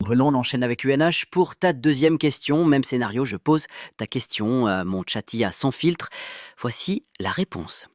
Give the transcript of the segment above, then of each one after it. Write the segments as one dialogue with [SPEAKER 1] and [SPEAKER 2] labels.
[SPEAKER 1] Bruno, on enchaîne avec UNH pour ta deuxième question. Même scénario, je pose ta question, mon chatty à sans filtre. Voici la réponse.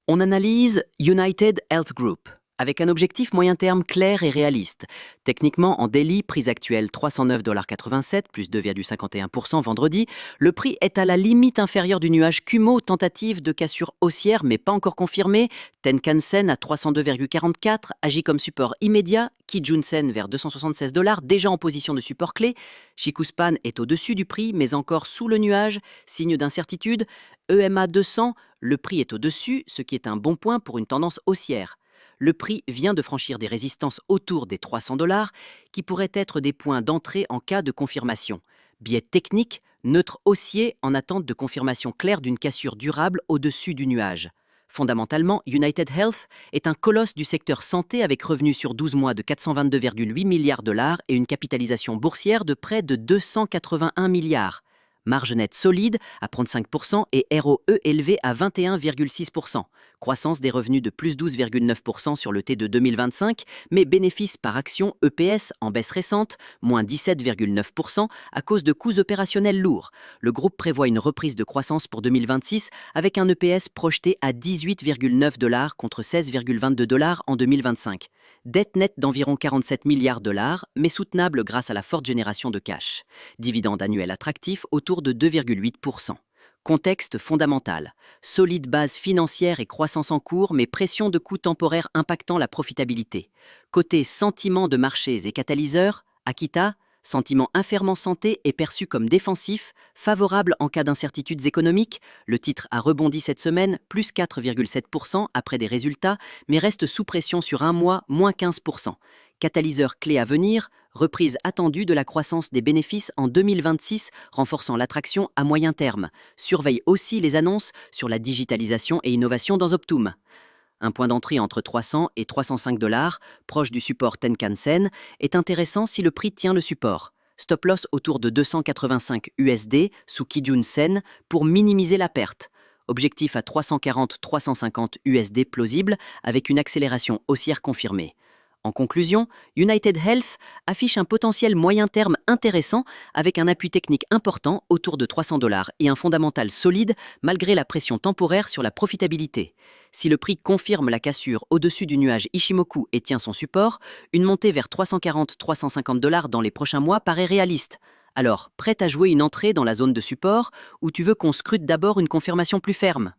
[SPEAKER 1] On analyse United Health Group avec un objectif moyen terme clair et réaliste. Techniquement, en daily, prix actuel 309,87 $, plus 2,51% vendredi, le prix est à la limite inférieure du nuage Kumo, tentative de cassure haussière mais pas encore confirmée. Tenkan-sen à 302,44 agit comme support immédiat, Kijun-sen vers 276 $, déjà en position de support clé. Shikuspan est au-dessus du prix mais encore sous le nuage, signe d'incertitude. EMA 200, le prix est au-dessus, ce qui est un bon point pour une tendance haussière. Le prix vient de franchir des résistances autour des 300 $, qui pourraient être des points d'entrée en cas de confirmation. Biais technique, neutre haussier en attente de confirmation claire d'une cassure durable au-dessus du nuage. Fondamentalement, United Health est un colosse du secteur santé avec revenus sur 12 mois de 422,8 milliards de dollars et une capitalisation boursière de près de 281 milliards. Marge nette solide à 35% et ROE élevé à 21,6%. Croissance des revenus de plus 12,9% sur le T de 2025, mais bénéfices par action EPS en baisse récente, moins 17,9% à cause de coûts opérationnels lourds. Le groupe prévoit une reprise de croissance pour 2026 avec un EPS projeté à 18,9 $ contre 16,22 $ en 2025. Dette nette d'environ 47 milliards de dollars, mais soutenable grâce à la forte génération de cash. Dividende annuel attractif autour de 2,8%. Contexte fondamental. Solide base financière et croissance en cours, mais pression de coûts temporaires impactant la profitabilité. Côté sentiment de marchés et catalyseurs, Akita, sentiment infirmement santé est perçu comme défensif, favorable en cas d'incertitudes économiques. Le titre a rebondi cette semaine, plus 4,7% après des résultats, mais reste sous pression sur un mois, moins 15%. Catalyseur clé à venir, reprise attendue de la croissance des bénéfices en 2026, renforçant l'attraction à moyen terme. Surveille aussi les annonces sur la digitalisation et innovation dans Optum. Un point d'entrée entre 300 et 305 $, proche du support Tenkan-sen, est intéressant si le prix tient le support. Stop loss autour de 285 USD sous Kijun-sen pour minimiser la perte. Objectif à 340-350 USD plausible avec une accélération haussière confirmée. En conclusion, United Health affiche un potentiel moyen terme intéressant avec un appui technique important autour de 300 $ et un fondamental solide malgré la pression temporaire sur la profitabilité. Si le prix confirme la cassure au-dessus du nuage Ishimoku et tient son support, une montée vers 340-350 $ dans les prochains mois paraît réaliste. Alors, prête à jouer une entrée dans la zone de support ou tu veux qu'on scrute d'abord une confirmation plus ferme ?